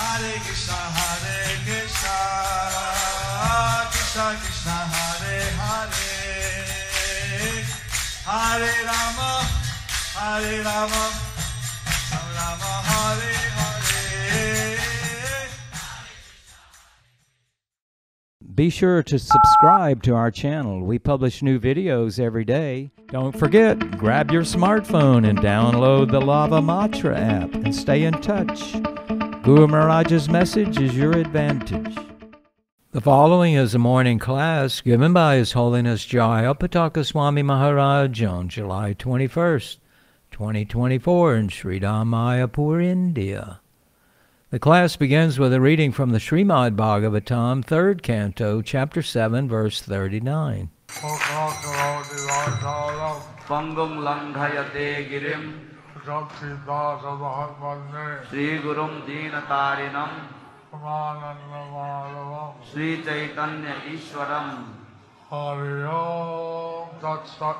Hare Krishna Krishna Krishna Hare Hare Hare Rama Rama Rama Hare Hare. Be sure to subscribe to our channel. We publish new videos every day. Don't forget, grab your smartphone and download the Lava Matra app and stay in touch. Guru Maharaj's message is your advantage. The following is a morning class given by His Holiness Jayapataka Swami Maharaj on July 21st, 2024 in Sridham, Mayapur, India. The class begins with a reading from the Srimad Bhagavatam, 3rd Canto, Chapter 7, verse 39. Pangam langhayate girim Sri Gurum Dinatarinam Sri Chaitanya Ishwaram Hari Om Tat Sat.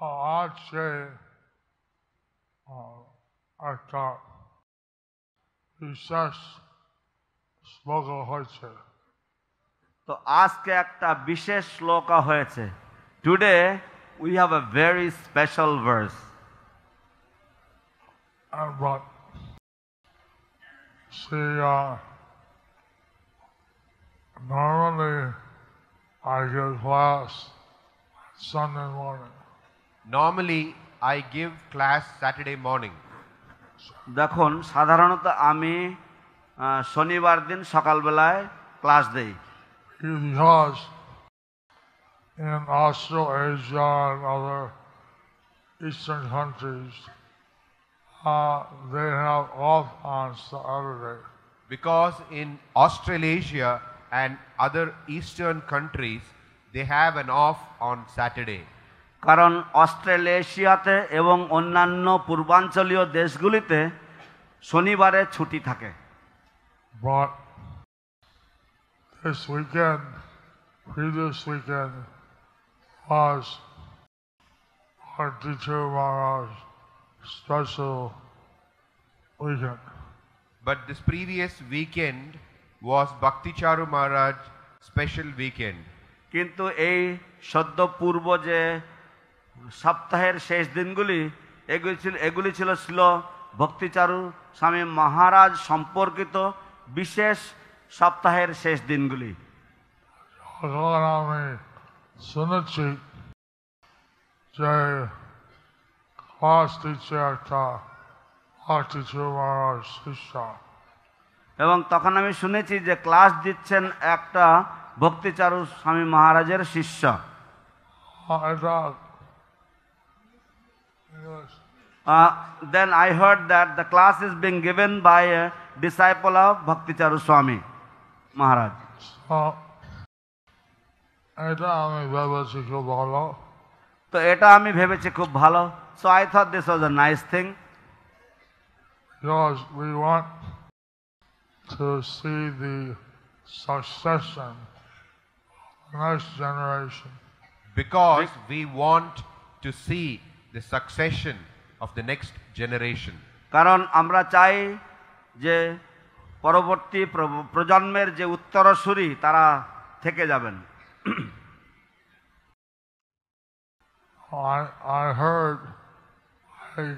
आज से একটা বিশেষ শ্লোক হয়েছে। তো আজকে একটা বিশেষ শ্লোকা হয়েছে। Today we have a very special verse. But see, normally I give class Sunday morning. Normally, I give class Saturday morning. দেখুন সাধারণত আমি শনিবার দিন সকালবেলায় ক্লাস দেই। Because in Australasia and other Eastern countries, they have off on Saturday. Because in Australasia and other Eastern countries, they have an off on Saturday. কারণ অস্ট্রেলেশিয়াতে এবং অন্যান্য পূর্বাঞ্চলীয় দেশগুলিতে শনিবারে ছুটি থাকে। But this weekend, previous weekend, was our teacher Maharaj's special weekend. But this previous weekend was Bhakti Charu Maharaj's special weekend. কিন্তু এই সদ্য পূর্ব যে সপ্তাহের শেষ দিনগুলি এগুলি ছিল ভক্তিচারু স্বামী মহারাজ সম্পর্কিত বিশেষ সপ্তাহের শেষ দিনগুলি। আমি শুনেছি যে ক্লাস দিচ্ছে একটা ভক্তিচারু মহারাজ শিষ্য, এবং তখন আমি শুনেছি যে ক্লাস দিচ্ছেন একটা ভক্তিচারু স্বামী মহারাজের শিষ্য। Then I heard that the class is being given by a disciple of Bhakticharu Swami Maharaj. তো এটা আমি ভেবেছি খুব ভালো। So I thought this was a nice thing. Because we want to see the succession of the next generation. Because we want to see the succession of the next generation. কারণ আমরা চাই যে পরবর্তী প্রজন্মের যে উত্তরসূরি তারা থেকে যাবেন। I heard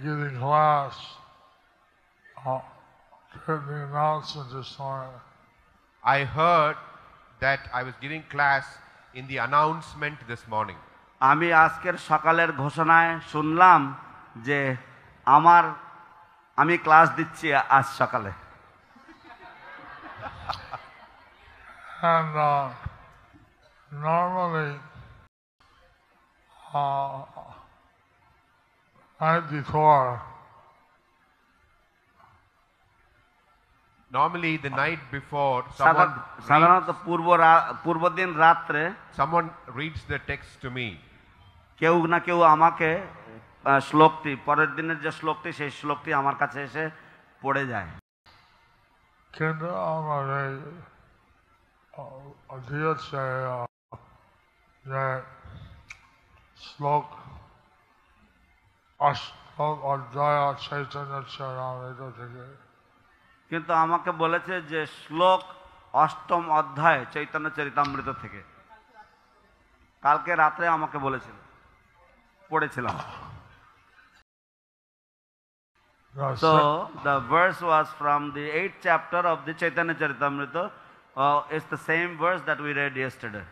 giving class the announcement this morning. I heard that I was giving class in the announcement this morning. আমি আজকের সকালের ঘোষণায় শুনলাম যে আমি ক্লাস দিচ্ছি আজ সকালে। And normally night before, normally the night before সাধারণত পূর্বদিন রাত্রে someone reads the text to me. কেউ না কেউ আমাকে শ্লোকটি পরের দিনের যে শ্লোকটি সেই শ্লোকটি আমার কাছে এসে পড়ে যায়। কিন্তু আমাদের দিয়েছে যে Slok Ashtam Adhyaya Chaitanya Charitamrita থেকে। কিন্তু আমাকে বলেছে যে শ্লোক অষ্টম অধ্যায় চৈতন্য চরিতামৃত থেকে। কালকে রাত্রে আমাকে বলেছিল, পড়েছিলাম। So the verse was from the 8th chapter of the Chaitanya Charitamrita. It's the same verse that we read yesterday.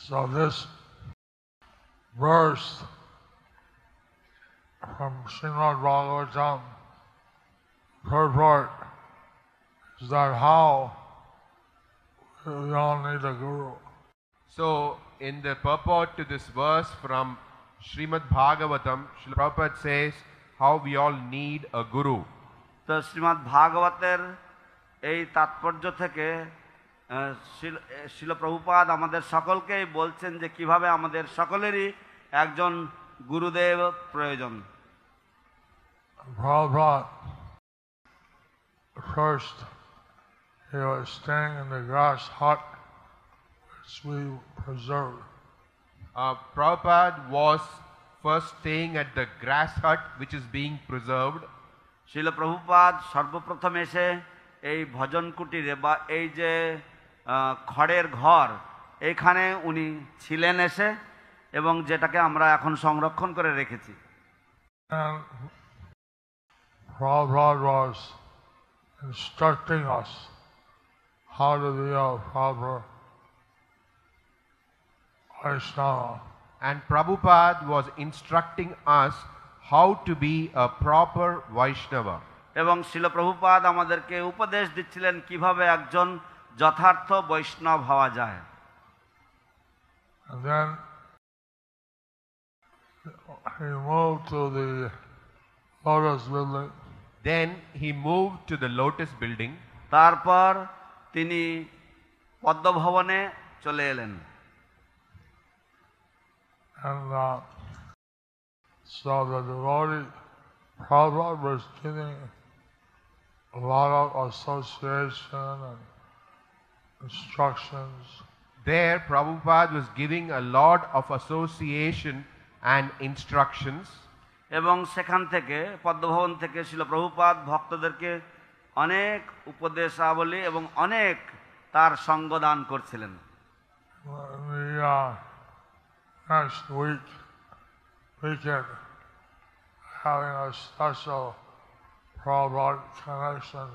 So this verse from Srimad Bhagavatam, purport is that how we all need a guru. So, in the purport to this verse from Srimad Bhagavatam, Srila Prabhupada says how we all need a guru. তো শ্রীমদ্ ভাগবতের এই তাৎপর্য থেকে শিল প্রভুপাদ আমাদের সকলকেই বলছেন যে কিভাবে আমাদের সকলেরই একজন গুরুদেব প্রয়োজন। Prabhupada, first he was staying in the grass hut which we preserved. Prabhupada was first staying at the grass hut which is being preserved. শিল প্রভুপাদ সর্বপ্রথম এসে এই ভজন কুটিরে বা এই যে খড়ের ঘর এইখানে উনি ছিলেন এসে, এবং যেটাকে আমরা এখন সংরক্ষণ করে রেখেছি। And Prabhupada was instructing us how to be a proper Vaishnava. And Prabhupada was instructing us how to be a proper Vaishnava. এবং শিল প্রভুপাদ আমাদেরকে উপদেশ দিচ্ছিলেন কিভাবে একজন যথার্থ বৈষ্ণব হওয়া যায়। And then he moved to the Lotus building. Then he moved to the Lotus building. তারপর তিনি পদ্মভবনে চলে এলেন। And so the devotee Prabhupada was giving a lot of association and instructions. There Prabhupada was giving a lot of association and instructions. এবং সেখান থেকে পদ্মভবন থেকে শিল প্রভুপাদ ভক্তদেরকে অনেক উপদেশাবলী এবং অনেক তার সঙ্গদান করছিলেন। Next week weekend having a special Prabhupada connection.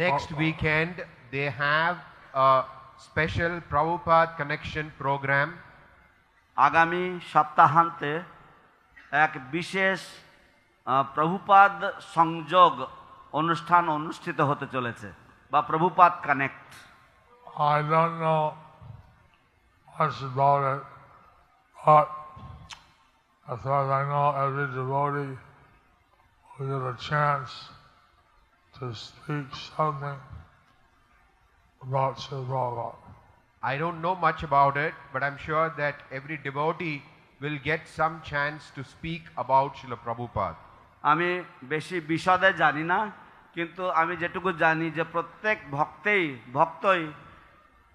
Next weekend they have a special Prabhupada connection program. আগামী সপ্তাহান্তে এক বিশেষ প্রভুপাদ সংযোগ অনুষ্ঠান অনুষ্ঠিত হতে চলেছে, বা Prabhupada connect. I don't know much about it, but as far as I know, every devotee will get a chance to speak something about Srila Prabhupada. I don't know much about it, but I'm sure that every devotee will get some chance to speak about Srila Prabhupada. আমি বেশি বিশদে জানি না, কিন্তু আমি যেটুকু জানি যে প্রত্যেক ভক্তই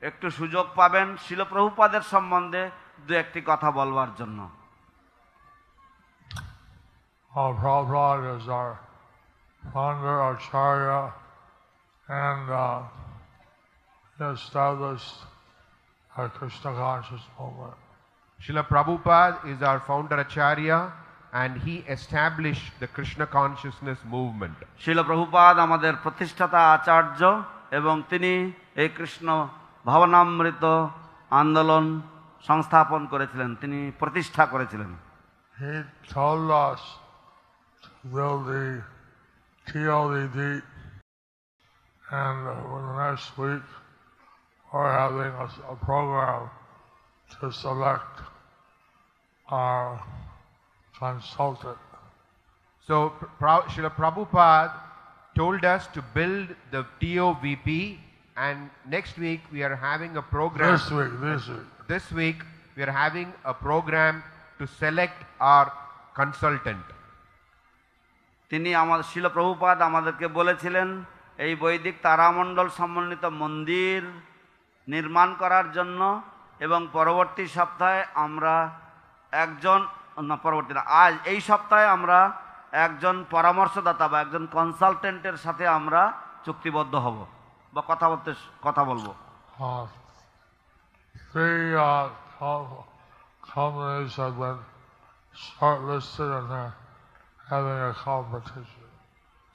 একটু সুযোগ পাবেন শিল প্রভুপাদের সম্বন্ধে দু একটি কথা বলবার জন্য। Prabhupada is our founder, Acharya, and he established our Krishna conscious movement. Srila Prabhupada is our founder Acharya and he established the Krishna consciousness movement. শিল প্রভুপাদ আমাদের প্রতিষ্ঠাতা আচার্য এবং তিনি এই কৃষ্ণ ভাবনামৃত আন্দোলন সংস্থাপন করেছিলেন, তিনি প্রতিষ্ঠা করেছিলেন। He told us to build the TLDD, and for the next week we're having a program to select our consultant. So Srila Prabhupada told us to build the TOVP, and next week we are having a program. This week we are having a program to select our consultant. তিনি শিল প্রভুপাদ আমাদেরকে বলেছিলেন এই বৈদিক তারামণ্ডল সমন্বিত মন্দির নির্মাণ করার জন্য এবং পরবর্তী সপ্তাহে আমরা একজন পরবর্তী না আজ এই সপ্তাহে আমরা একজন পরামর্শদাতা বা একজন কনসালটেন্টের সাথে আমরা চুক্তিবদ্ধ হব বা কথা বলবো। Three companies have been shortlisted and they're having a competition.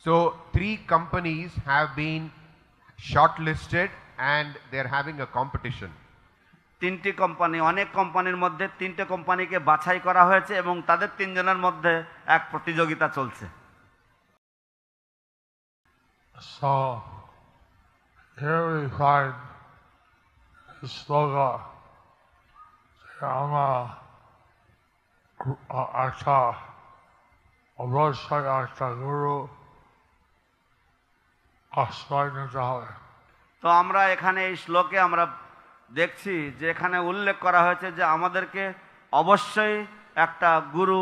So 3 companies have been shortlisted and they're having a competition. 3টি কোম্পানি, অনেক কোম্পানির মধ্যে 3টে কোম্পানিকে বাছাই করা হয়েছে এবং তাদের 3 জনের মধ্যে এক প্রতিযোগিতা চলছে। So here we find the slogan, অবশ্যই একটা গুরু আশ্রয় নিতে হবে। তো আমরা এখানে এই শ্লোকে আমরা দেখছি যে এখানে উল্লেখ করা হয়েছে যে আমাদেরকে অবশ্যই একটা গুরু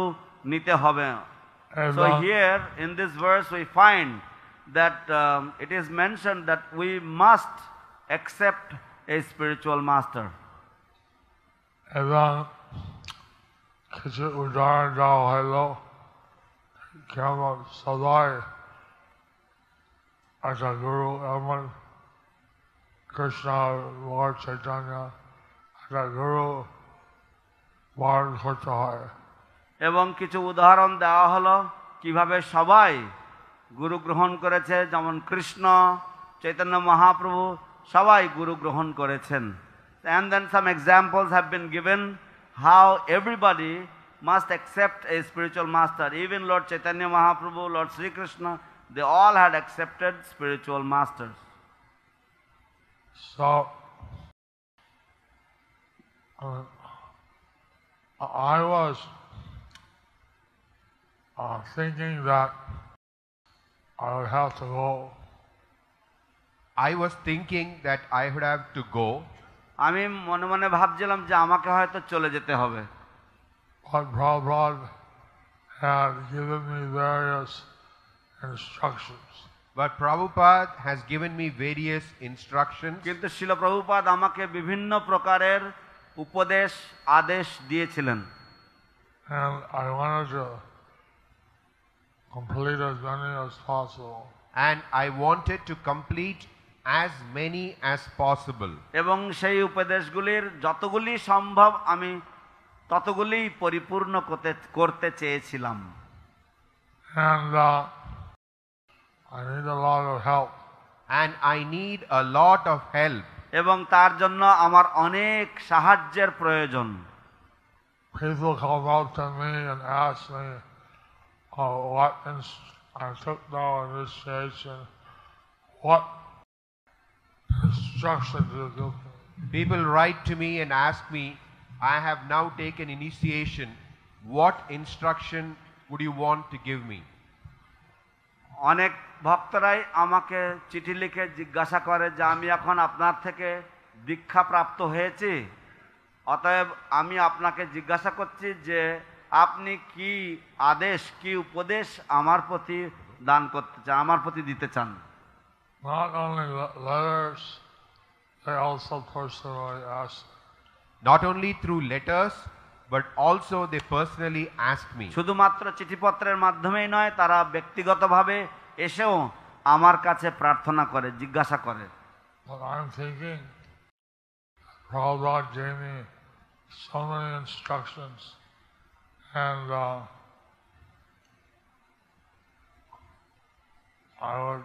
নিতে হবে। So here in this verse we find that it is mentioned that we must accept a spiritual master. এবং কিছু উদাহরণ দেওয়া হলো যেমন সবাই একটা গুরু এমন কৃষ্ণ লর্ড চৈতন্য একটা গুরু বরণ করতে হয়। এবং কিছু উদাহরণ দেওয়া হলো কিভাবে সবাই গুরু গ্রহণ করেছে, যেমন কৃষ্ণ চৈতন্য মহাপ্রভু সবাই গুরু গ্রহণ করেছেন। And then some examples have been given how everybody must accept a spiritual master. Even Lord Chaitanya Mahaprabhu, Lord Sri Krishna, they all had accepted spiritual masters. So I was thinking that I would have to go. I was thinking that I would have to go. আমি মনে মনে ভাবছিলাম যে আমাকে হয়তো চলে যেতে হবে। But Prabhupada had given me various instructions. But Prabhupada has given me various instructions. কিন্তু শিল প্রভুপাদ আমাকে বিভিন্ন প্রকারের উপদেশ আদেশ দিয়েছিলেন। And I wanted to complete as many as possible. And I wanted to complete as many as possible. এবং সেই উপদেশগুলির যতগুলি সম্ভব আমি ততগুলি পরিপূর্ণ করতে চেয়েছিলাম। And I need a lot of help. And I need a lot of help. এবং তার জন্য আমার অনেক সাহায্যের প্রয়োজন। People come up to me and ask me what I took no initiation, what instruction to do. People write to me and ask me, I have now taken initiation, what instruction would you want to give me? অনেক ভক্তরাই আমাকে চিঠি লিখে জিজ্ঞাসা করে যে আমি এখন আপনার থেকে দীক্ষা প্রাপ্ত হয়েছি, অতএব আমি আপনাকে জিজ্ঞাসা করছি যে আপনি কি আদেশ কি উপদেশ আমার প্রতি দান করতে চান, আমার প্রতি দিতে চান। Not only letters, they also personally ask. Not only through letters, but also they personally ask me. শুধুমাত্র চিঠিপত্রের মাধ্যমেই নয়, তারা ব্যক্তিগতভাবে এসেও আমার কাছে প্রার্থনা করে, জিজ্ঞাসা করে। But I'm thinking, Prabhupada gave me so many instructions, and I would,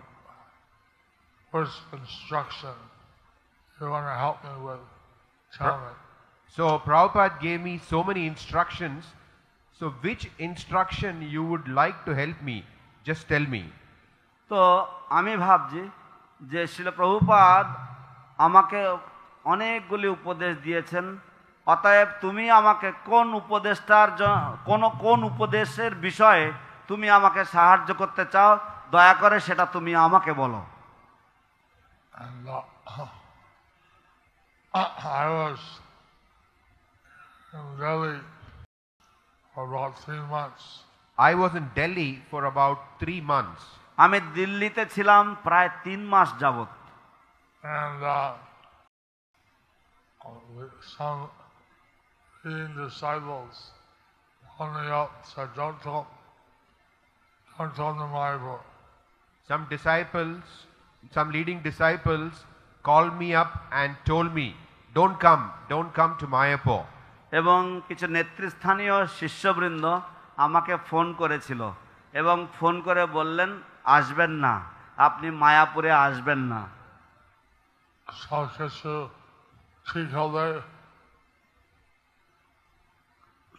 which instruction you want to help me with? Tell me. So Prabhupada gave me so many instructions. So which instruction you would like to help me? Just tell me. তো আমি ভাবছি যে শ্রীল প্রভুপাদ আমাকে অনেকগুলি উপদেশ দিয়েছেন, অতএব তুমি আমাকে কোন উপদেশের বিষয়ে তুমি আমাকে সাহায্য করতে চাও, দয়া করে সেটা তুমি আমাকে বলো। And I was in Delhi for about 3 months. I was in Delhi for about 3 months. আমি দিল্লিতে ছিলাম প্রায় 3 মাস যাবত। And some leading disciples called me up and said, don't tell them Mayapur. Some leading disciples called me up and told me, don't come to Mayapur. এবং কিছু নেতৃস্থানীয় শিষ্যবৃন্দ আমাকে phone করেছিল এবং ফোন করে বললেন আসবেন না, আপনি মায়াপুরে আসবেন না। সব কিছু ঠিক হলে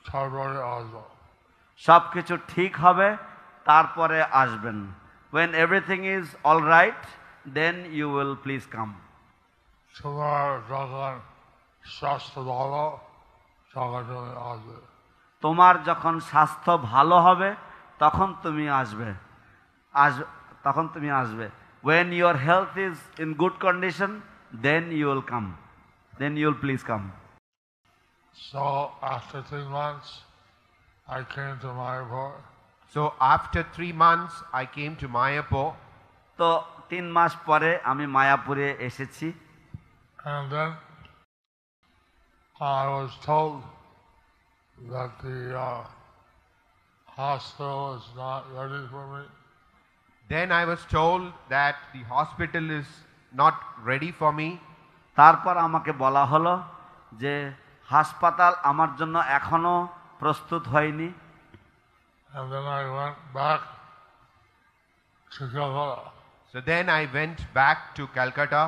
তারপরে আসবো। সব কিছু ঠিক হবে তারপরে আসবেন। When everything is all right, then you will please come. তোমার যখন স্বাস্থ্য ভালো তখন তুমি আসবে। তোমার যখন স্বাস্থ্য ভালো হবে তখন তুমি আসবে। তখন তুমি আসবে। When your health is in good condition, then you will come. Then you will please come. So after 3 months, I came to Mayapur. So after 3 months, I came to Mayapur. তো 3 মাস পরে আমি মায়াপুরে এসেছি। And then I was told that the hospital is not ready for me. Then I was told that the hospital is not ready for me. তারপর আমাকে বলা হলো যে হাসপাতাল আমার জন্য এখনো প্রস্তুত হয়নি। And then I went back to Calcutta. So then I went back to Calcutta.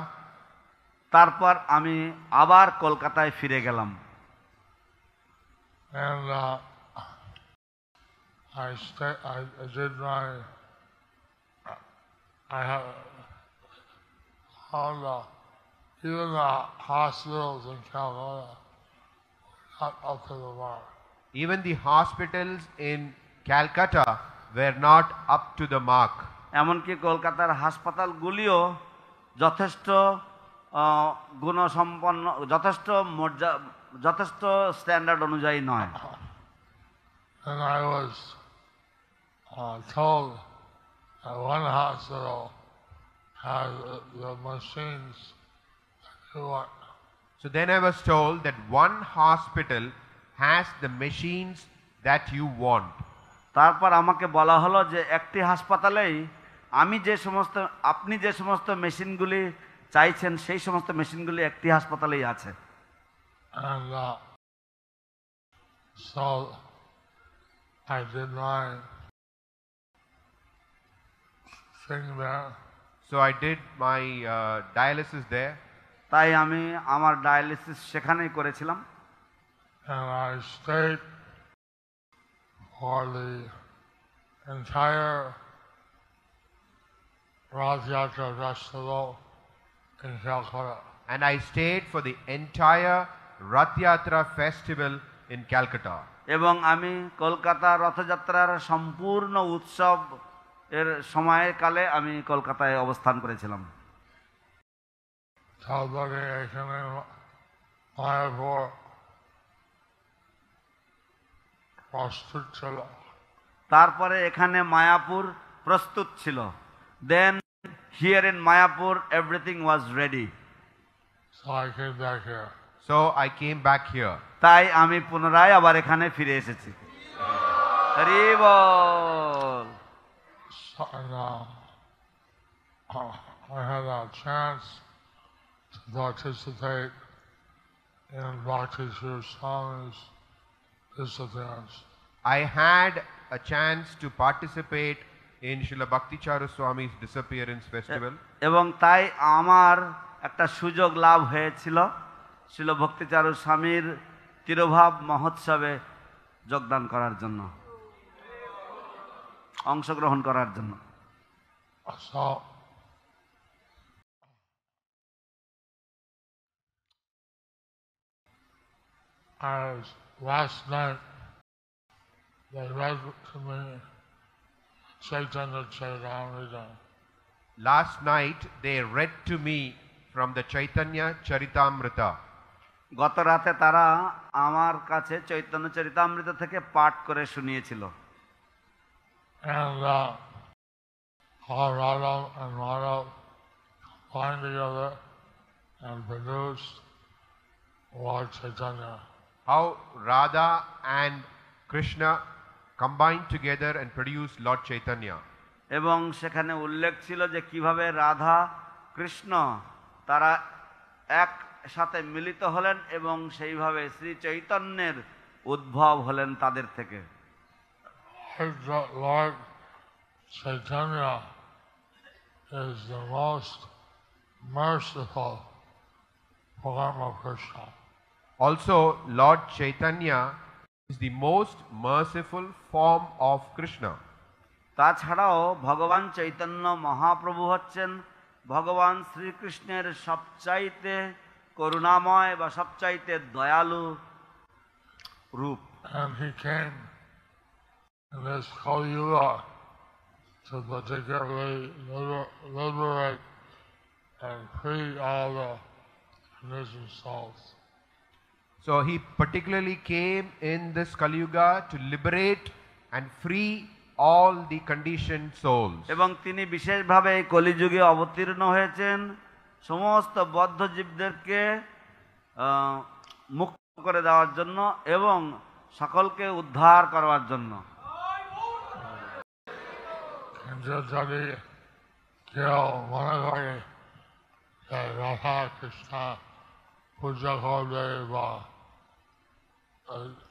তারপর আমি আবার কলকাতায় ফিরে গেলাম। And I did my I have found even the hospitals in Calcutta not up to the mark. Even the hospitals in Calcutta were not up to the mark. এমনকি কলকাতার হাসপাতালগুলিও যথেষ্ট গুণসম্পন্ন, যথেষ্ট স্ট্যান্ডার্ড অনুযায়ী নয়। And I was told that one hospital has the machines that you want. So then I was told that one hospital has the machines that you want. তারপর আমাকে বলা হলো যে একটি হাসপাতালেই আপনি যে সমস্ত মেশিনগুলি চাইছেন সেই সমস্ত মেশিনগুলি একটি হাসপাতালেই আছে। And so I did my thing there. So I did my dialysis there. তাই আমি আমার ডায়ালিসিস সেখানেই করেছিলাম। And I stayed for the entire Rath Yatra festival in Calcutta. And I stayed for the entire Rath Yatra festival in Calcutta. এবং আমি কলকাতা রথযাত্রার সম্পূর্ণ উৎসব এর সময়কালে আমি কলকাতায় অবস্থান করেছিলাম। তারপরে এখানে মায়াপুর প্রস্তুত ছিল। তারপরে এখানে মায়াপুর প্রস্তুত ছিল। Then here in Mayapur everything was ready. So I came back here. So I came back here. তাই আমি পুনরায় আবার এখানে ফিরে এসেছি। হরি বল। So, I had a chance to participate in Bhakti Sri Swami's disappearance. I had a chance to participate in Srila Bhakticharu Swami's disappearance festival. এবং তাই আমার একটা সুযোগ লাভ হয়েছিল শ্রীল ভক্তিচারু স্বামীর তিরোভাব মহোৎসবে যোগদান করার জন্য, অংশগ্রহণ করার জন্য। So, last night they read to me Chaitanya Charitamrita. Last night they read to me from the Chaitanya Charitamrita. গত রাতে তারা আমার কাছে চৈতন্য চরিতামৃত থেকে পাঠ করে শুনিয়েছিল। And how Radha and Madhav combined together and produced Lord Chaitanya. How Radha and Krishna combined together and produced Lord Chaitanya. এবং সেখানে উল্লেখ ছিল যে কিভাবে রাধা কৃষ্ণ তারা এক সাথে মিলিত হলেন এবং সেইভাবে শ্রী চৈতন্যের উদ্ভব হলেন তাদের থেকে। Lord Chaitanya is the most merciful form of Krishna. Also, Lord Chaitanya is the most merciful form of Krishna. তাছাড়াও ভগবান চৈতন্য মহাপ্রভু হচ্ছেন ভগবান শ্রীকৃষ্ণের সবচাইতে করুণাময় বা সবচাইতে দয়ালু রূপ। And he came in this Kali Yuga to particularly liberate and free all the conditioned souls. So he particularly came in this Kali Yuga to liberate and free all the conditioned souls. এবং তিনি বিশেষভাবে এই কলিযুগে অবতীর্ণ হয়েছেন সমস্ত বদ্ধ জীবদেরকে মুক্ত করে দেওয়ার জন্য এবং সকলকে উদ্ধার করার জন্য। যদি কেউ মনে করে রাধা কৃষ্ণ পূজা করবে বা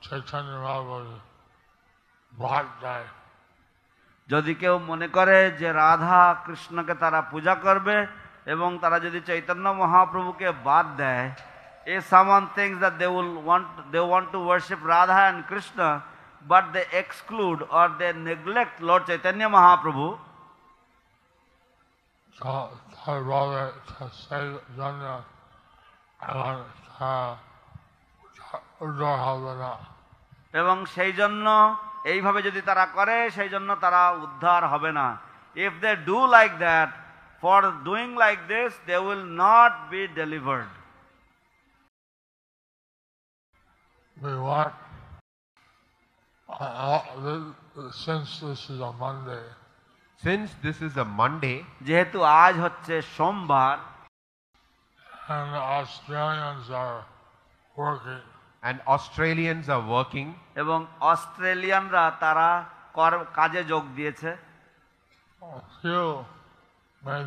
চৈতন্য মহাপ্রভু বাদ দেয়, যদি কেউ মনে করে যে রাধা কৃষ্ণকে তারা পূজা করবে এবং তারা যদি চৈতন্য মহাপ্রভুকে বাদ দেয়, if someone thinks that they want to worship Radha and Krishna but they exclude or they neglect Lord Chaitanya Mahaprabhu, তার বলে সেই জন্য উদ্ধার হবে না। এবং সেই জন্য এইভাবে যদি তারা করে সেই জন্য তারা উদ্ধার হবে না। If they do like that, for doing like this, they will not be delivered. We want, since this is a Monday, যেহেতু আজ হচ্ছে সোমবার, and Australians are working, এবং অস্ট্রেলিয়ানরা তারা কাজে যোগ দিয়েছে, a few may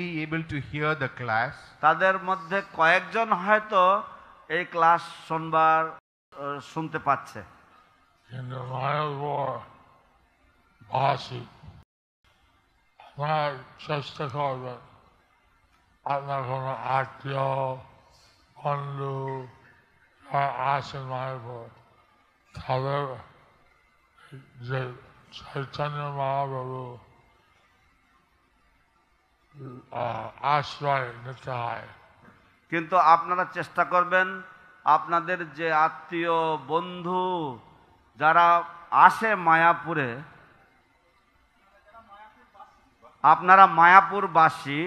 be able to hear the class. তাদের মধ্যে কয়েকজন হয়তো এই ক্লাস শুনবার শুনতে পাচ্ছে। চেষ্টা করবেন আপনার কোনো আত্মীয় বন্ধু আছেন মায়াপুর, তাদের যে চৈতন্য মহাপ্রভু আশ্রয় নিতে হয়। কিন্তু আপনারা চেষ্টা করবেন আপনাদের যে আত্মীয় বন্ধু যারা আসে মায়াপুরে, আপনারা মায়াপুরবাসী,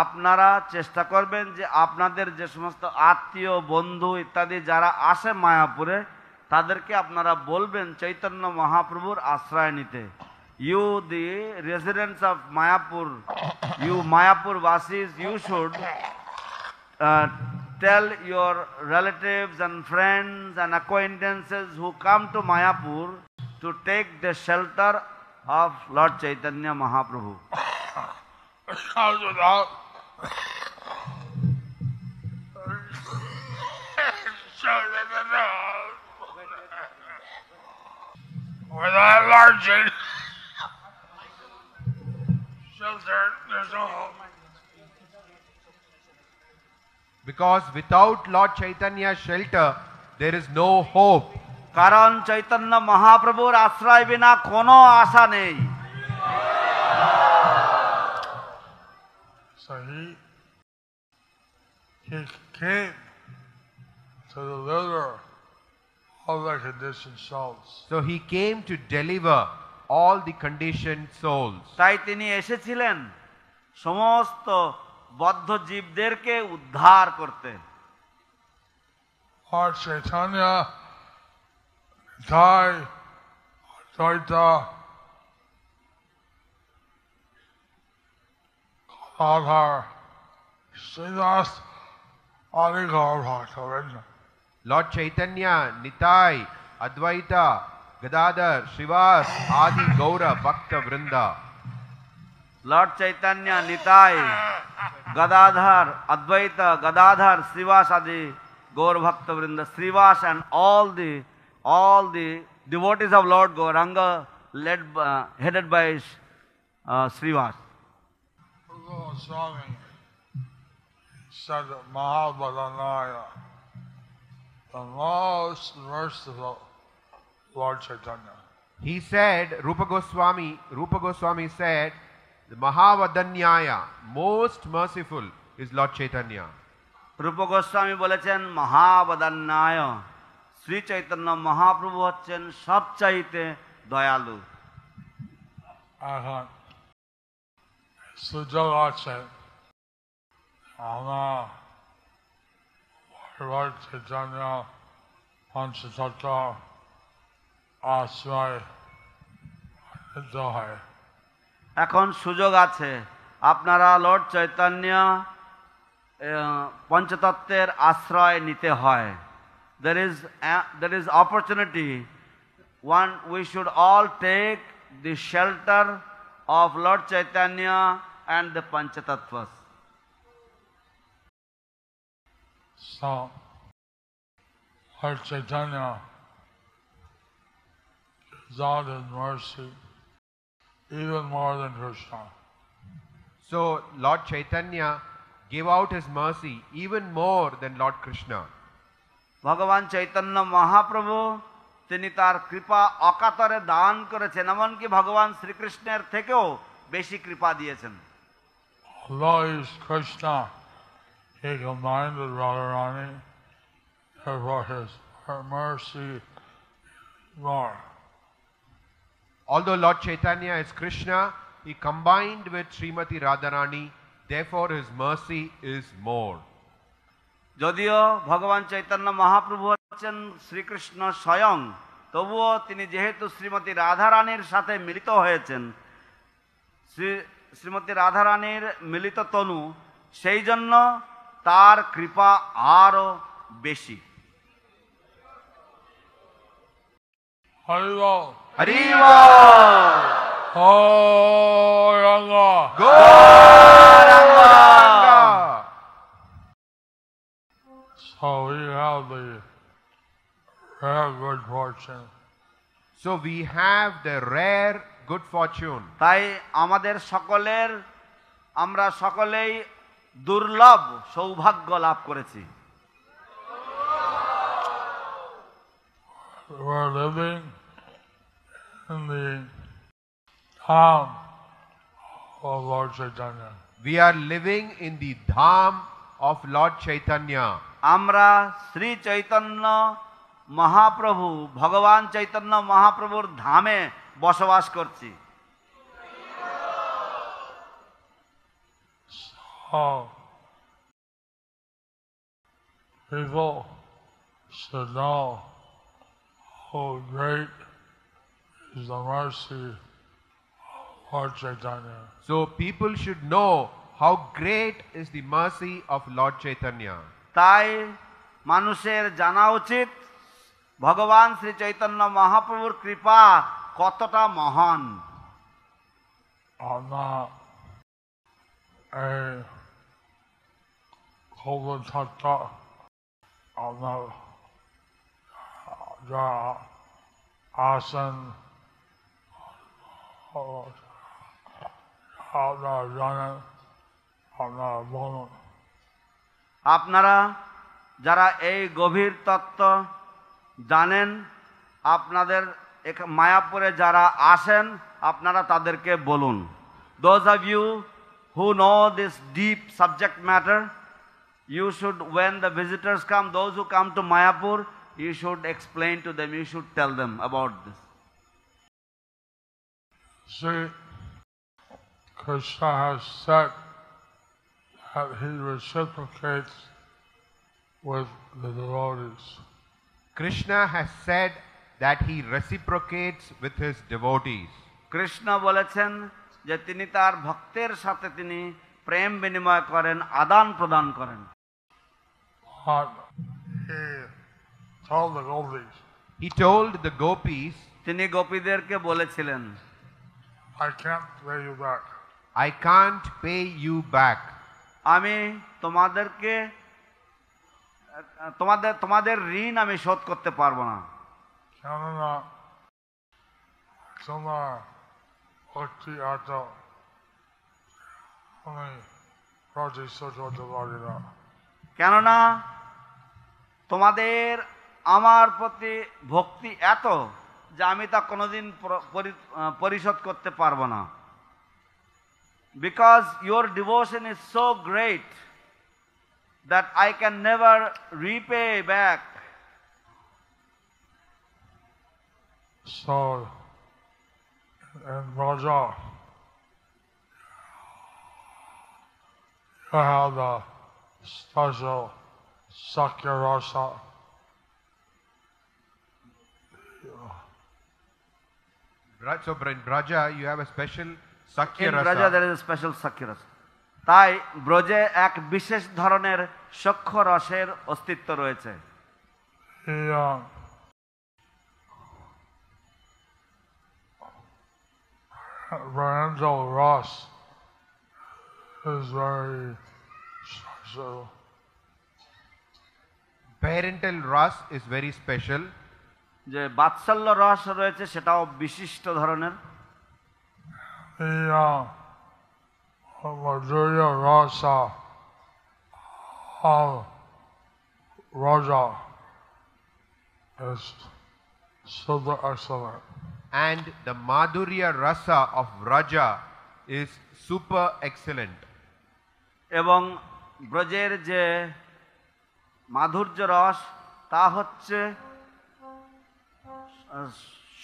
আপনারা চেষ্টা করবেন যে আপনাদের যে সমস্ত আত্মীয় বন্ধু ইত্যাদি যারা আসে মায়াপুরে তাদেরকে আপনারা বলবেন চৈতন্য মহাপ্রভুর আশ্রয় নিতে। You the residents of Mayapur, you Mayapurvasis, you should tell your relatives and friends and acquaintances who come to Mayapur to take the shelter of Lord Chaitanya Mahaprabhu. Without Lord Chaitanya shelter, there's no hope. Because without Lord Chaitanya's shelter, there is no hope. কারণ চৈতন্য মহাপ্রভুর আশ্রয় বিনা কোনো আশা নেই। So he came to deliver all the conditioned souls. So he came to deliver all the conditioned souls. তাই তিনি এসেছিলেন সমস্ত বদ্ধ জীবদেরকে উদ্ধার করতে। Lord Chaitanya, Nitai, Advaita, Gadadhar, Sridhar, Adi Gaur Bhakta. Lord Chaitanya, Nitai, Advaita, Gadadhar, Srivas, Adi Gaura, Bhakta Vrinda. Lord Chaitanya, Nitai, Gadadhar, Advaita, Gadadhar, Srivas, Adi Gaur Bhakta Vrinda, Srivas and all the devotees of Lord Gauranga headed by Srivas. Swami said that Mahavadanyaya, the most merciful Lord Chaitanya. He said, Rupa Goswami said, the Mahavadanyaya, most merciful is Lord Chaitanya. Rupa Goswami বলেছেন মহাবদান্যায় শ্রী চৈতন্য মহাপ্রভু হচ্ছেন সবচাইতে দয়ালু। এখন সুযোগ আছে আমরা Lord Chaitanya পঞ্চতত্ত্ব আশ্রয় নিতে হয়। এখন সুযোগ আছে আপনারা লর্ড চৈতন্য পঞ্চতত্ত্বের আশ্রয় নিতে হয়। There is opportunity. We should all take the shelter of Lord Chaitanya and the Panchatattvas. So, Lord Chaitanya gives out his mercy even more than Krishna. So Lord Chaitanya gave out his mercy even more than Lord Krishna. ভগবান চৈতন্য মহাপ্রভু তিনি তার কৃপা অকাতরে দান করেছেন, এমনকি ভগবান শ্রীকৃষ্ণের থেকেও বেশি কৃপা দিয়েছেন। Although he's Krishna, he combined with Radharani, therefore her mercy more. Although Lord Chaitanya is Krishna, he combined with Srimati Radharani, therefore his mercy is more. যদিও ভগবান চৈতন্য মহাপ্রভু হচ্ছেন শ্রীকৃষ্ণ স্বয়ং, তবুও তিনি যেহেতু শ্রীমতী রাধারানীর সাথে মিলিত হয়েছেন, শ্রীমতী রাধারানীর মিলিত তনু, সেই জন্য তার কৃপা আরো বেশি। হরি বল। হরি বল। Gauranga. Gauranga. So we have the rare good fortune So we have the rare good fortune. তাই আমরা সকলেই দুর্লভ সৌভাগ্য লাভ করেছি। We're living in the dham of Lord Chaitanya. We are living in the dham of Lord Chaitanya. আমরা শ্রী চৈতন্য মহাপ্রভু ভগবান চৈতন্য মহাপ্রভুর ধামে বসবাস করছি। So people should know how great is the mercy of Lord Chaitanya. So people should know how great is the mercy of Lord Chaitanya. তাই মানুষের জানা উচিত ভগবান শ্রী চৈতন্য মহাপ্রভুর কৃপা কতটা মহান। আমরা এই কল্পতত্ত্ব আমরা যারা আছেন আপনারা জানেন, আপনারা বলুন। আপনারা যারা এই গভীর তত্ত্ব জানেন, আপনাদের মায়াপুরে যারা আসেন আপনারা তাদেরকে বলুন। Those of you who know this deep subject matter, you should, when the visitors come, those who come to Mayapur, you should explain to them, you should tell them about this. See, Krishna has said that he reciprocates with the devotees. Krishna has said that he reciprocates with his devotees. Krishna বলেছেন যে তিনি তার ভক্তের সাথে তিনি প্রেম বিনিময় করেন, আদান প্রদান করেন। But he told the gopis, He told the gopis, তিনি গোপীদেরকে বলেছিলেন, I can't pay you back. I can't pay you back. আমি তোমাদেরকে তোমাদের ঋণ আমি শোধ করতে পারবো না। কেননা তোমরা ভক্তি এত আমি প্রতিশোধ করতে পারি না। কেননা তোমাদের আমার প্রতি ভক্তি এত যে আমি তা কোনোদিন পরিশোধ করতে পারবো না। Because your devotion is so great that I can never repay back. So in Braja, you have the special Sakya Rasa. So in Braja, you have a special Sakya In Rasa. Braja there is a special Sakya Rasa. তাই ব্রজে এক বিশেষ ধরনের সখ্য রসের অস্তিত্ব রয়েছে। The Brahmendal Ras is very special. Parental Ras is very special. যে বাৎসল্য রস রয়েছে সেটাও বিশিষ্ট ধরনের। The Madhurya Rasa of Raja is super excellent. And the Madhurya Rasa of Raja is super excellent. এবং ব্রজের যে মাধুর্য রস তা হচ্ছে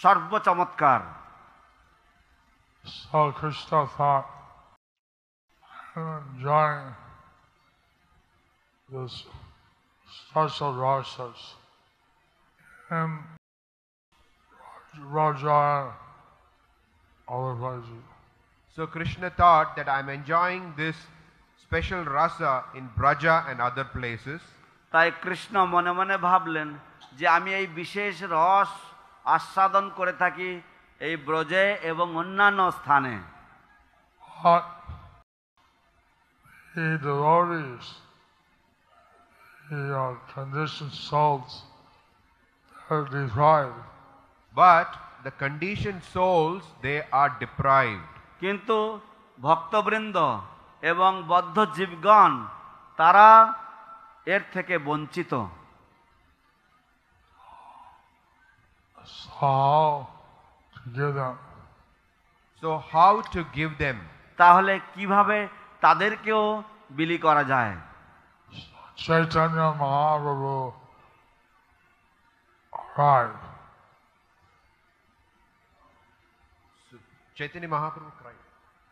সর্বচমৎকার। So Krishna thought enjoying this special rasas in Raja and other places. So Krishna thought that I'm enjoying this special rasa in Braja and other places. তাই কৃষ্ণ মনে মনে ভাবলেন যে আমি এই বিশেষ রস আস্বাদন করে থাকি এই ব্রজে এবং অন্যান্য স্থানে। But the devotees, the conditioned souls, are deprived. But the conditioned souls, they are deprived. কিন্তু ভক্তবৃন্দ এবং বদ্ধ জীবগণ তারা এর থেকে বঞ্চিত। So how to give them? তাহলে কিভাবে তাদেরকেও বিলি করা যায়? Chaitanya Mahaprabhu arrived. Chaitanya Mahaprabhu cried.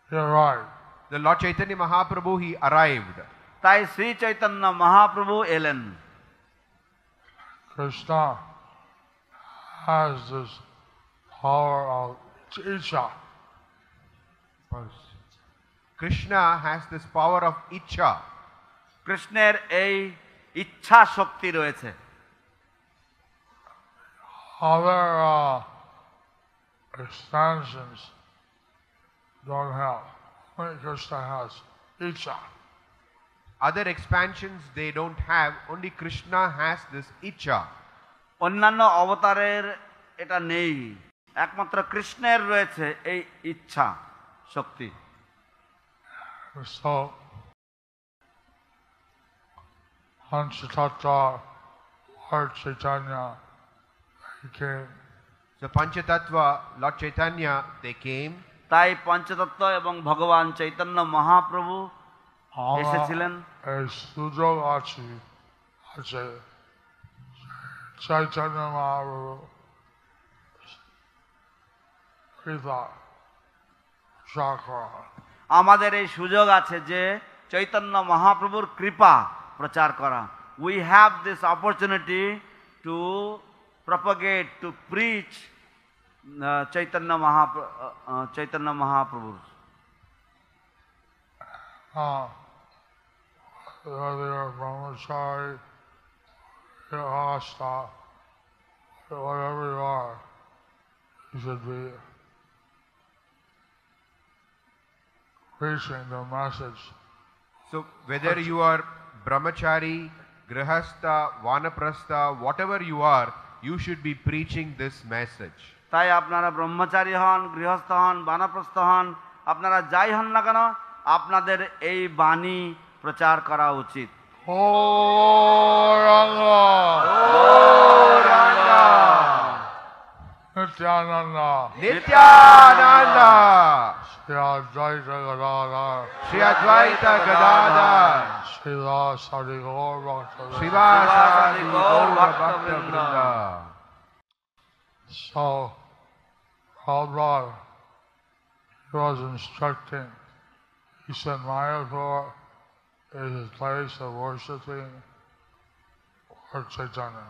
He arrived. The Lord Chaitanya Mahaprabhu, he arrived. তাই শ্রী চৈতন্য মহাপ্রভু এলেন। Krishna has this power of icha. Krishna has this power of icha. কৃষ্ণের এই ইচ্ছা শক্তি রয়েছে। Other expansions don't have. Only Krishna has icha. Other expansions they don't have, only Krishna has this icha. অন্যান্য অবতারের এটা নেই, একমাত্র কৃষ্ণের রয়েছে এই ইচ্ছা শক্তি। So, Panchatattva, Lord Chaitanya, he came. So Panchatattva, Lord Chaitanya, they came. তাই পঞ্চতত্ত্ব এবং ভগবান চৈতন্য মহাপ্রভু এসেছিলেন। এই সুযোগ আছে চৈতন্য মহাপ্রভু কৃপা প্রচার। আমাদের এই সুযোগ আছে যে চৈতন্য মহাপ্রভুর কৃপা প্রচার করা। We have this opportunity to propagate, two preach Chaitanya মহাপ্রভুর। Whether you're a brahmachari Grihastha, whatever you are, you should be preaching the message. So whether you are brahmachari, grihastha, vanaprastha, whatever you are, you should be preaching this message. তাই আপনারা ব্রহ্মচারী হন, গৃহস্থ হন, বানপ্রস্থ হন, আপনারা যাই হন না কেন, আপনাদের এই বাণী প্রচার করা উচিত। Nityananda, Nityananda, Shri Advaita Gadadhar, Shri Advaita Gadadhar, Srila Sadi Gaur Bhakta. Srivasadi Gaur Bhakta Vrinda. So, Prabhupada, he was instructing, he said Mayapur is his place of worshipping Lord Chaitanya.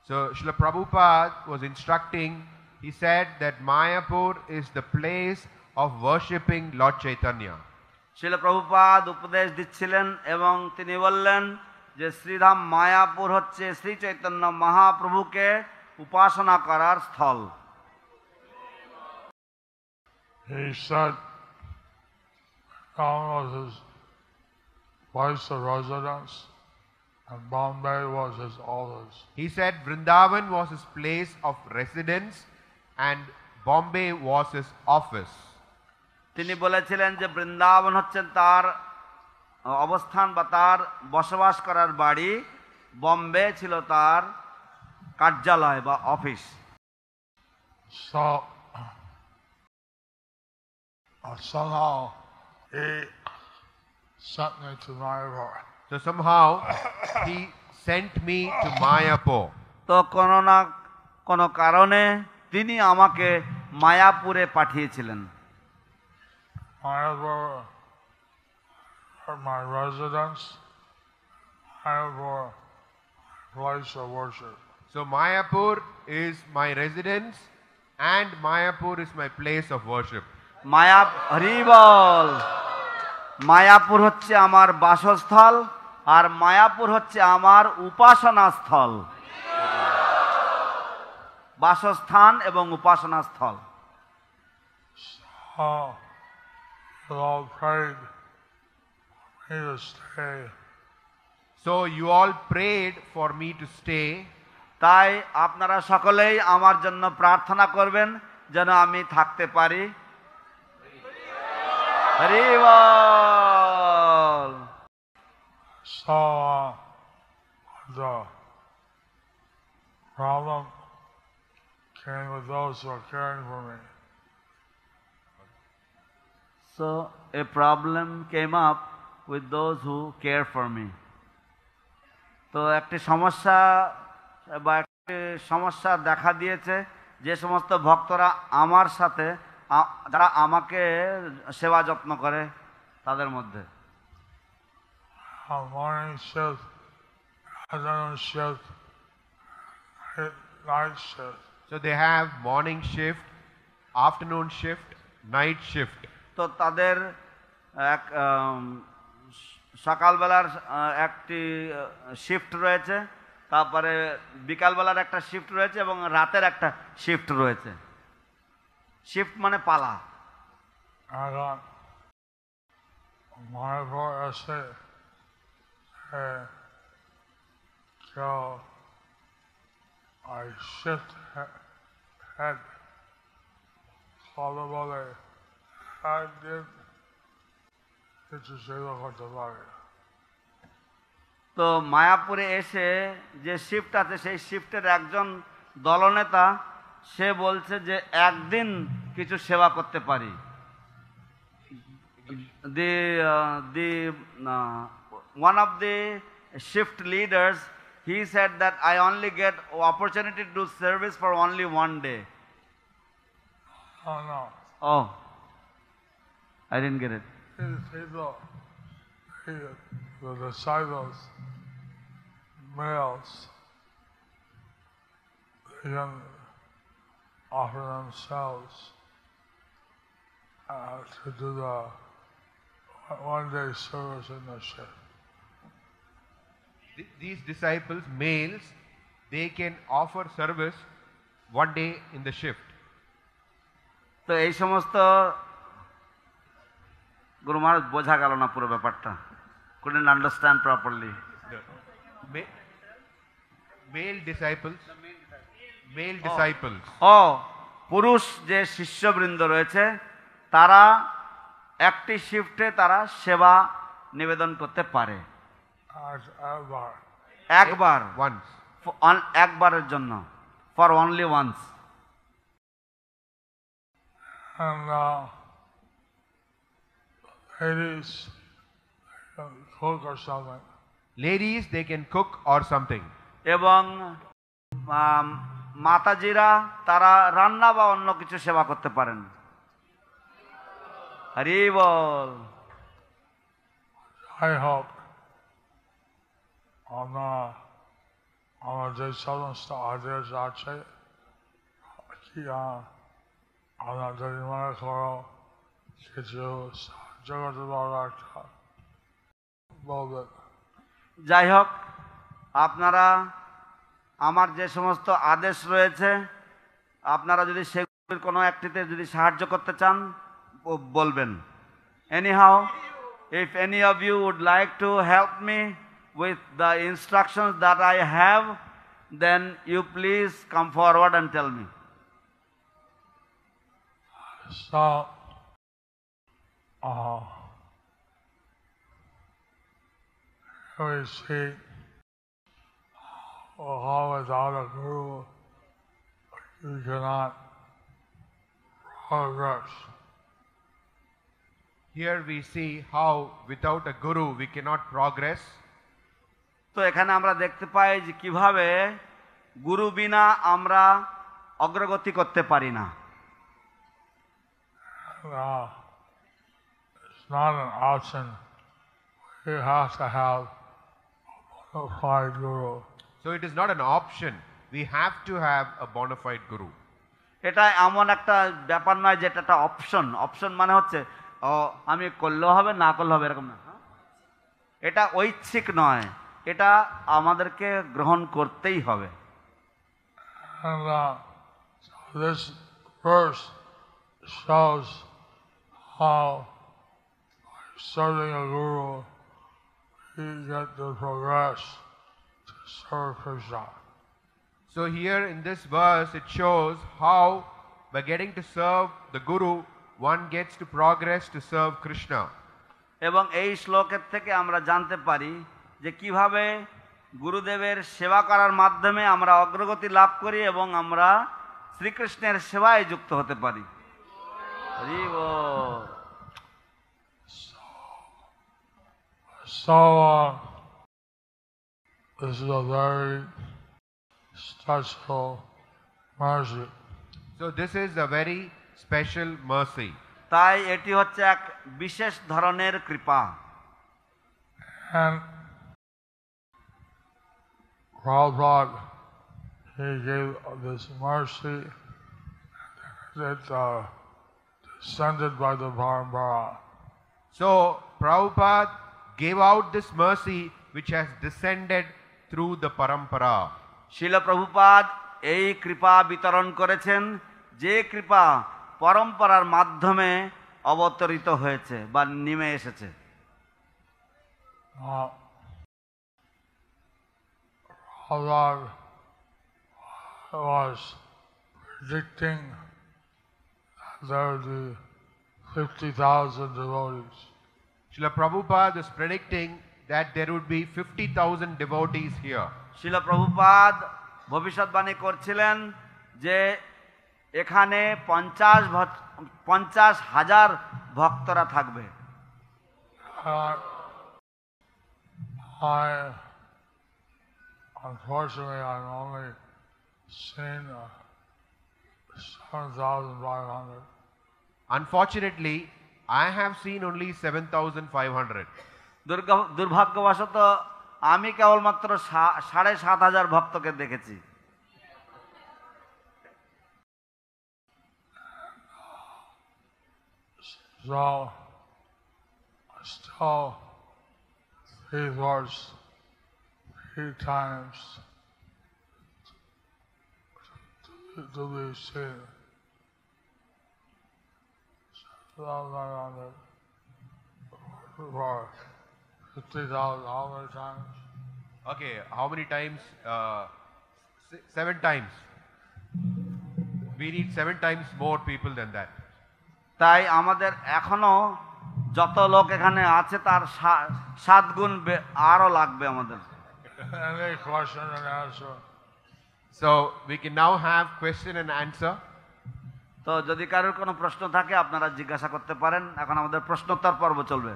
So Srila Prabhupada was instructing, he said that Mayapur is the place of worshipping Lord Chaitanya. শিল প্রভুপাদ উপদেশ দিচ্ছিলেন এবং তিনি বললেন যে শ্রীধাম মায়াপুর হচ্ছে শ্রী চৈতন্য মহাপ্রভুকে উপাসনা করার স্থল। He said Vrindavan was his place of residence and Bombay was his office. He said Vrindavan was his place of residence and Bombay was his office. তিনি বলেছিলেন যে বৃন্দাবন হচ্ছে তার অবস্থান বা তার বসবাস করার বাড়ি, বম্বে ছিল তার কার্যালয় বা office. So somehow he sent me to Mayapur. So somehow he sent me to Mayapur. তো কোনো না কোনো কারণে তিনি আমাকে মায়াপুরে পাঠিয়েছিলেন। Mayapur for my residence, Mayapur place of worship. So Mayapur is my residence and Mayapur is my place of worship. Hari বল। মায়াপুর হচ্ছে আমার বাসস্থল আর মায়াপুর হচ্ছে আমার উপাসনা স্থল, বাসস্থান এবং উপাসনা স্থল। You all prayed for me to stay. So you all prayed for me to stay. তাই আপনারা সকলেই আমার জন্য প্রার্থনা করবেন যেন আমি থাকতে পারি। হরি বল। So the problem came with those who are caring for me. So a problem came up with those who care for me. তো একটি সমস্যা বা একটি সমস্যা দেখা দিয়েছে যে সমস্ত ভক্তরা আমার সাথে যারা আমাকে সেবা যত্ন করে তাদের মধ্যে। Morning shift, afternoon shift, night shift. So they have morning shift, afternoon shift, night shift. তো তাদের এক সকালবেলার একটি শিফট রয়েছে, তারপরে বিকালবেলার একটা শিফট রয়েছে এবং রাতের একটা শিফট রয়েছে। শিফট মানে পালা। Mayapur ऐसे है जो I shift head কথা বলে একদিন কিছু সেবা করতে পারে। তো মায়াপুরে এসে যে শিফট আছে সেই শিফটের একজন দলনেতা সে বলছে যে একদিন কিছু সেবা করতে পারি। One of the shift leaders, he said that I only get opportunity to do service for only one day. Oh no. Oh, I didn't get it. The disciples, males, they can offer themselves to do the one-day service in the ship. These disciples, males, they can offer service one day in the shift. তো এই সমস্ত গুরু মহারাজ বোঝা গেল না পুরো ব্যাপারটা, couldn't understand properly. Male disciples. ও পুরুষ যে শিষ্যবৃন্দ রয়েছে তারা একটি শিফটে তারা সেবা নিবেদন করতে পারে একবার, Once. একবারের জন্য, for only once. And ladies can cook or something. Ladies, they can cook or something. এবং মাতাজিরা তারা রান্না বা অন্য কিছু সেবা করতে পারেন। হরি বল। I hope আমার যে সমস্ত আদেশ আছে কি আমরা যদি মনে করো কিছু সাহায্য করতে পারবো একটা বলবেন। যাই হোক, আপনারা আমার যে সমস্ত আদেশ রয়েছে আপনারা যদি সেগুলির কোনো একটিতে যদি সাহায্য করতে চান বলবেন। Anyhow, if any of you would like to help me with the instructions that I have, then you please come forward and tell me. So, we see how without a guru you cannot progress. Here we see how without a guru we cannot progress. তো এখানে আমরা দেখতে পাই যে কিভাবে গুরু বিনা আমরা অগ্রগতি করতে পারি না। It's not an option. You have to have a bona fide guru. So it is not an option. We have to have a bona fide guru. এটা এমন একটা ব্যাপার নয় যেটা একটা অপশন। অপশন মানে হচ্ছে আমি করলেও হবে না করলেও হবে এরকম না। এটা ঐচ্ছিক নয়, এটা আমাদেরকে গ্রহণ করতেই হবে। And so this verse shows how by serving a guru you get to progress to serve Krishna. So here in this verse it shows how by getting to serve the guru one gets to progress to serve Krishna. এবং এই শ্লোকের থেকে আমরা জানতে পারি যে কিভাবে গুরুদেবের সেবা করার মাধ্যমে আমরা অগ্রগতি লাভ করি এবং আমরা শ্রীকৃষ্ণের সেবায় যুক্ত হতে পারি। হরি বল। So this is a very special mercy. So this is a very special mercy. তাই এটি হচ্ছে এক বিশেষ ধরনের কৃপা। And Prabhupada, he gave this mercy that descended by the parampara. So Prabhupada gave out this mercy which has descended through the parampara. শিল প্রভুপাদ এই কৃপা বিতরণ করেছেন যে কৃপা পরম্পরার মাধ্যমে অবতরিত হয়েছে বা নেমে এসেছে। Allah was predicting that there would be 50,000 devotees. Srila Prabhupada is predicting that there would be 50,000 devotees here. শিল প্রভুপাদ ভবিষ্যৎবাণী করছিলেন যে এখানে 50,000 ভক্তরা থাকবে। Unfortunately, I've only seen 7,500. Unfortunately, I have seen only 7,500. দুর্ভাগ্যবশত আমি কেবলমাত্র 7,500 ভক্তকে দেখেছি। So, still 3 times to be seen. $7,900 for 50,000. How many times? Okay, how many times? 7 times. We need 7 times more people than that. তাই আমাদের এখনো যত লোক এখানে আছে তার 7 গুণ আরো লাগবে আমাদের। Any question and answer? So we can now have question and answer. তো যদি কারোর কোনো প্রশ্ন থাকে আপনারা জিজ্ঞাসা করতে পারেন। এখন আমাদের প্রশ্নোত্তর পর্ব চলবে।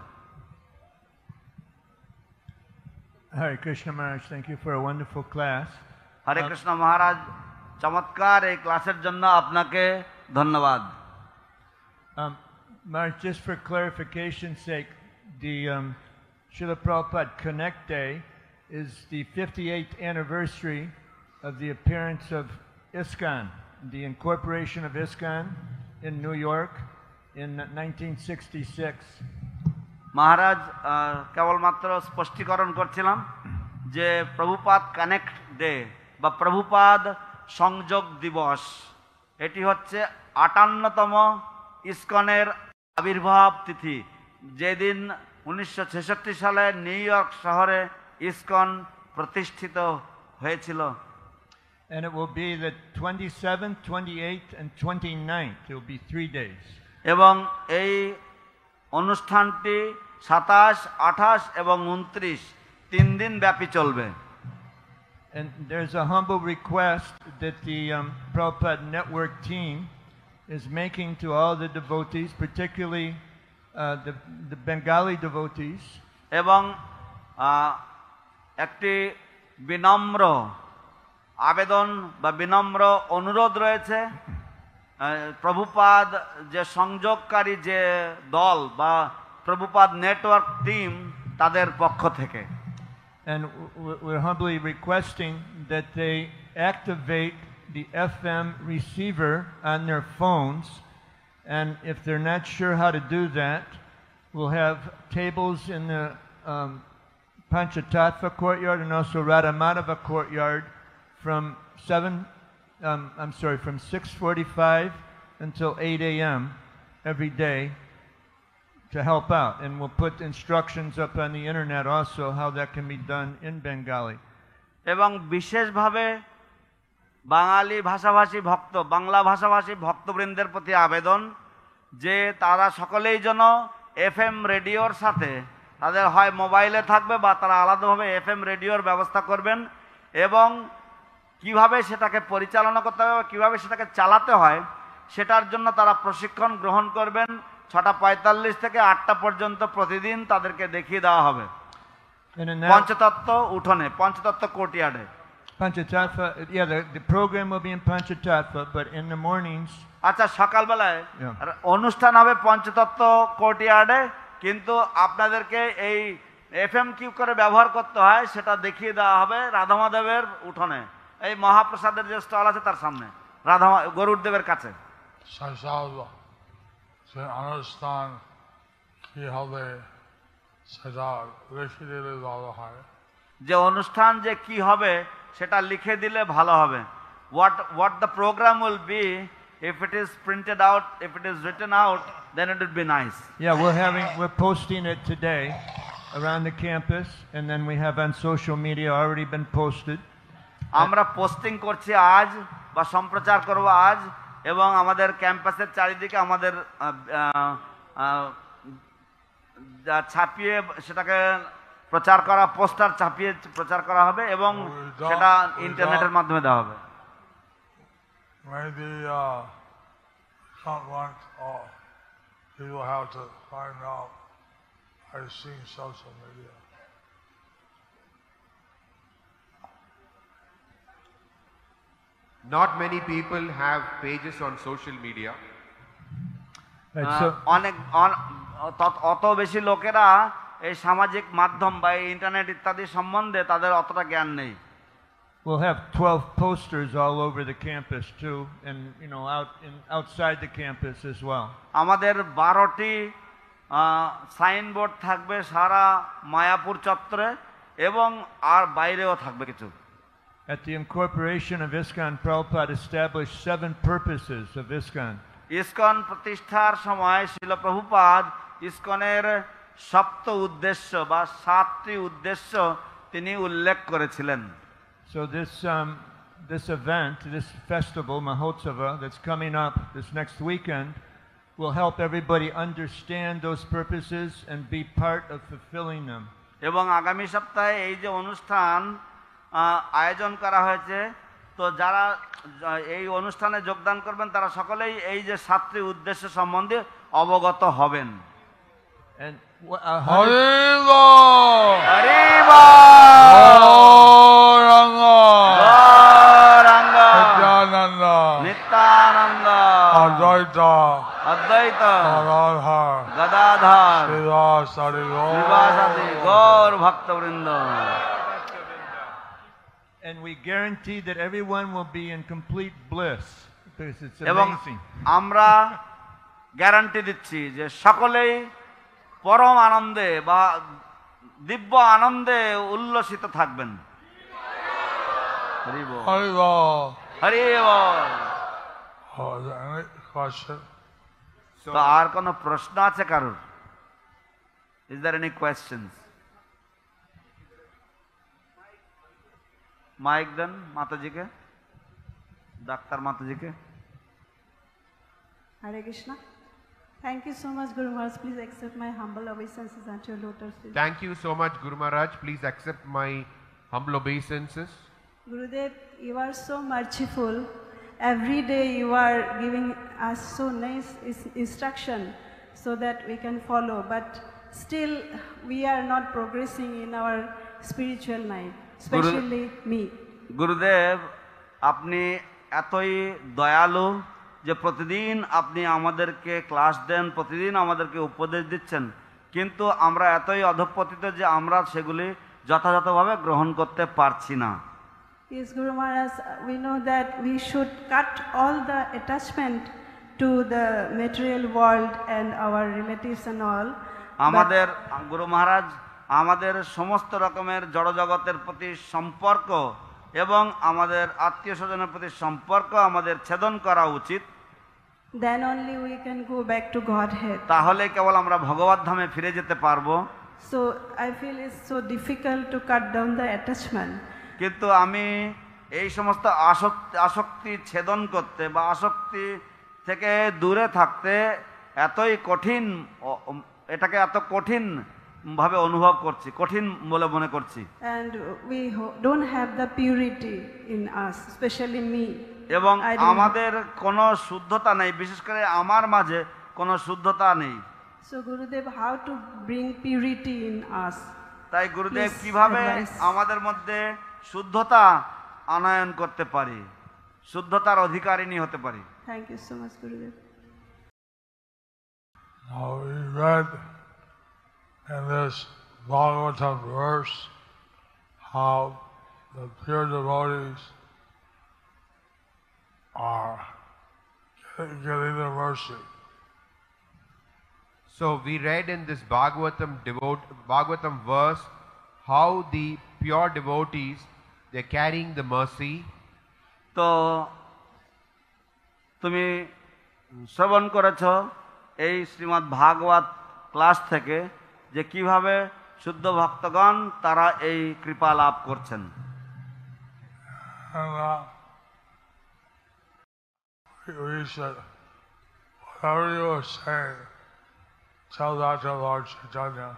Hare Krishna Maharaj, thank you for a wonderful class. হরে কৃষ্ণ মহারাজ, চমৎকার এই ক্লাসের জন্য আপনাকে ধন্যবাদ। Maharaj, just for clarification's sake, the Srila Prabhupada Connect Day is the 58th anniversary of the appearance of ISKCON, the incorporation of ISKCON in New York in 1966. মহারাজ, কেবলমাত্র স্পষ্টীকরণ করছিলাম যে Prabhupada connect day বা প্রভুপাদ সংযোগ দিবস, এটি হচ্ছে 58তম ইসকনের আবির্ভাব তিথি, যেদিন 1966 সালে নিউ ইয়র্ক শহরে ইসকন প্রতিষ্ঠিত হয়েছিল। And it will be the 27th, 28th, and 29th. It will be 3 days. এবং এই অনুষ্ঠানটি 27, 28 এবং 29 3 দিন ব্যাপী চলবে। And there's a humble request that the Prabhupada Network team is making to all the devotees, particularly the Bengali devotees. এবং একটি বিনম্র আবেদন বা বিনম্র অনুরোধ রয়েছে প্রভুপাদ যে সংযোগকারী যে দল বা প্রভুপাদ নেটওয়ার্ক টিম তাদের পক্ষ থেকে। And we're humbly requesting that they activate the FM receiver on their phones, and if they're not sure how to do that, we'll have tables in the Panchatattva courtyard and also Radhamadhava courtyard from 6:45 until 8 a.m. every day to help out, and we'll put instructions up on the internet also how that can be done in Bengali. এবং বিশেষভাবে বাঙালি ভাষাভাষী ভক্ত, বাংলা ভাষাভাষী ভক্তবৃন্দের প্রতি আবেদন যে তারা সকলেই যেন এফএম রেডিওর সাথে তাদের হয় মোবাইলে থাকবে বা তারা আলাদাভাবে এফএম রেডিওর ব্যবস্থা করবেন, এবং কিভাবে সেটাকে পরিচালনা করতে হবে, কিভাবে সেটাকে চালাতে হয় সেটার জন্য তারা প্রশিক্ষণ গ্রহণ করবেন। 6:45 থেকে 8টা পর্যন্ত প্রতিদিন তাদেরকে দেখিয়ে দেওয়া হবে পঞ্চতত্ত্ব উঠোনে, পঞ্চতত্ত্ব কোর্টইয়ার্ডে। Panchatattva, yeah, the program will be in Panchatattva, but in the mornings. আচ্ছা, সকালবেলায় অনুষ্ঠান হবে পঞ্চতত্ত্ব কোর্টইয়ার্ডে, কিন্তু আপনাদেরকে এই এফএম কি করে ব্যবহার করতে হয় সেটা দেখিয়ে দেওয়া হবে রাধামাধবের উঠোনে, এই মহাপ্রসাদের যে স্টল আছে তার সামনে, গরুড়দেবের কাছে। অনুষ্ঠান কি হবে সেটা লিখে দিলে ভালো হয়। যে অনুষ্ঠান যে কি হবে সেটা লিখে দিলে ভালো হবে। What the program will be, if it is printed out, if it is written out, then it would be nice. Yeah, we're posting it today around the campus, and then we have on social media already been posted. আমরা posting করছি আজ বা সম্প্রচার করব আজ, এবং আমাদের ক্যাম্পাসের চারিদিকে আমাদের ছাপিয়ে সেটাকে প্রচার করা, পোস্টার ছাপিয়ে প্রচার করা হবে এবং সেটা ইন্টারনেটের মাধ্যমে দেওয়া হবে। Maybe don't want people have to find out by seeing social media. Not many people have pages on social media. অনেক অত বেশি লোকেরা এই সামাজিক মাধ্যম বা ইন্টারনেট ইত্যাদি সম্বন্ধে তাদের অতটা জ্ঞান নেই। We'll have 12 posters all over the campus too, and outside the campus as well. আমাদের 12টি সাইনবোর্ড থাকবে সারা মায়াপুর চত্বরে এবং আর বাইরেও থাকবে কিছু। At the incorporation of ISKCON, Prabhupada established 7 purposes of ISKCON. ISKCON প্রতিষ্ঠার সময় শ্রীল প্রভুপাদ ইসকনের সপ্ত উদ্দেশ্য বা 7টি উদ্দেশ্য তিনি উল্লেখ করেছিলেন। So this event, this festival, Mahotsava, that's coming up this next weekend, will help everybody understand those purposes and be part of fulfilling them. এবং আগামী সপ্তাহে এই যে অনুষ্ঠান আয়োজন করা হয়েছে, তো যারা এই অনুষ্ঠানে যোগদান করবেন তারা সকলেই এই যে 7টি উদ্দেশ্য সম্বন্ধে অবগত হবেন। And Haribo! Horrible! Gauranga! Nityananda! Nityananda! Advaita! অদ্বৈত! Gadadhar! গদাধর! Srivasadi শ্রীবাসাদি গৌর ভক্তবৃন্দ। And we guarantee that everyone will be in complete bliss because it's এবং amazing. আমরা গ্যারান্টি দিচ্ছি যে সকলেই পরম আনন্দে বা দিব্য আনন্দে উল্লসিত থাকবেন। হরি বল! Haribo! Hari ball! Oh, is there any question? তো আর কোনো প্রশ্ন আছে কারোর? Is there any questions? Mike দেন মাতাজিকে, ডাক্তার মাতাজিকে। Hare Krishna. Thank you so much, Guru Maharaj. Please accept my humble obeisances at your lotus feet. Thank you so much, Guru Maharaj. Please accept my humble obeisances. Gurudev, you are so merciful. Every day you are giving us so nice instruction so that we can follow. But still, we are not progressing in our spiritual life, especially me. গুরুদেব, আপনি এতই দয়ালু যে প্রতিদিন আপনি আমাদেরকে class দেন, প্রতিদিন আমাদেরকে উপদেশ দিচ্ছেন, কিন্তু আমরা এতই অধঃপতিত যে আমরা সেগুলি যথাযথভাবে গ্রহণ করতে পারছি না। Yes, Guru Maharaj, we know that we should cut all the attachment to the material world and our relatives and all. আমাদের গুরু মহারাজ আমাদের সমস্ত রকমের জড়জগতের প্রতি সম্পর্ক এবং আমাদের আত্মীয় স্বজনের প্রতি সম্পর্ক আমাদের ছেদন করা উচিত। Then only we can go back to Godhead. তাহলে কেবল আমরা ভগবত ধামে ফিরে যেতে পারবো। So I feel it's so difficult to cut down the attachment. কিন্তু আমি এই সমস্ত আসক্তি ছেদন করতে বা আসক্তি থেকে দূরে থাকতে এতই কঠিন, এটাকে এত কঠিন ভাবে অনুভব করছি, কঠিন বলে মনে করছি। And we don't have the purity in us, especially me. এবং আমাদের কোনো শুদ্ধতা নেই, বিশেষ করে আমার মাঝে কোনো শুদ্ধতা নেই। So Gurudev, how to bring purity in us? তাই গুরুদেব কিভাবে আমাদের মধ্যে শুদ্ধতা আনয়ন করতে পারি, শুদ্ধতার অধিকারিণী হতে পারি? Thank you so much, Gurudev. Now we read in this Bhagavatam verse how the pure devotees are getting the mercy. So we read in this Bhagavatam verse how the pure devotees, they're carrying the mercy. তো তুমি শ্রবণ করেছ এই শ্রীমদ্ ভাগবত class থেকে যে কিভাবে শুদ্ধ ভক্তগণ তারা এই কৃপা লাভ করছেন। And we should, whatever you are saying, tell that to Lord Chaitanya,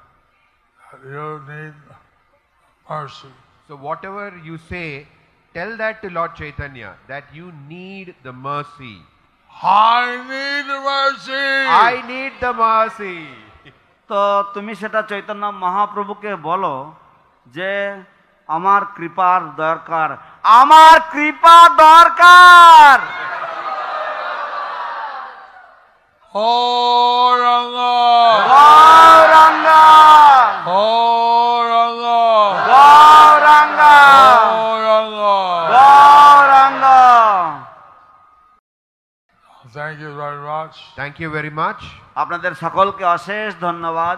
that you need mercy. So whatever you say, tell that to Lord Chaitanya, that you need the mercy. I need mercy! I need the mercy. তো তুমি সেটা চৈতন্য মহাপ্রভুকে বলো যে আমার কৃপার দরকার, আমার কৃপা দরকার। Gauranga! Gauranga! Gauranga! Gauranga! Gauranga! Gauranga! Thank you very much. Thank you very much. আপনাদের সকলকে অশেষ ধন্যবাদ।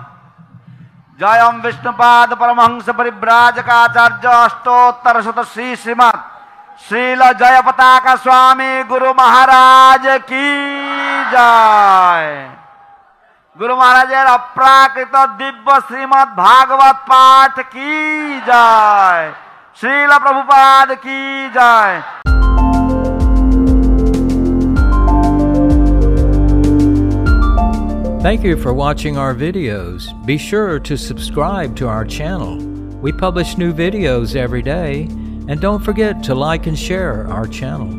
জয়ম বিষ্ণুপাদ পরমহংস পরিব্রাজকাচার্য অষ্টোত্তর শত শ্রী শ্রীমৎ শ্রীল জয় পতাকা স্বামী গুরু মহারাজ কি জয়। গুরু মহারাজের অপ্রাকৃত দিব্য শ্রীমৎ ভাগবত পাঠ কি জয়। শ্রীল প্রভুপাদ কি জয়। Thank you for watching our videos. Be sure to subscribe to our channel. We publish new videos every day, and don't forget to like and share our channel.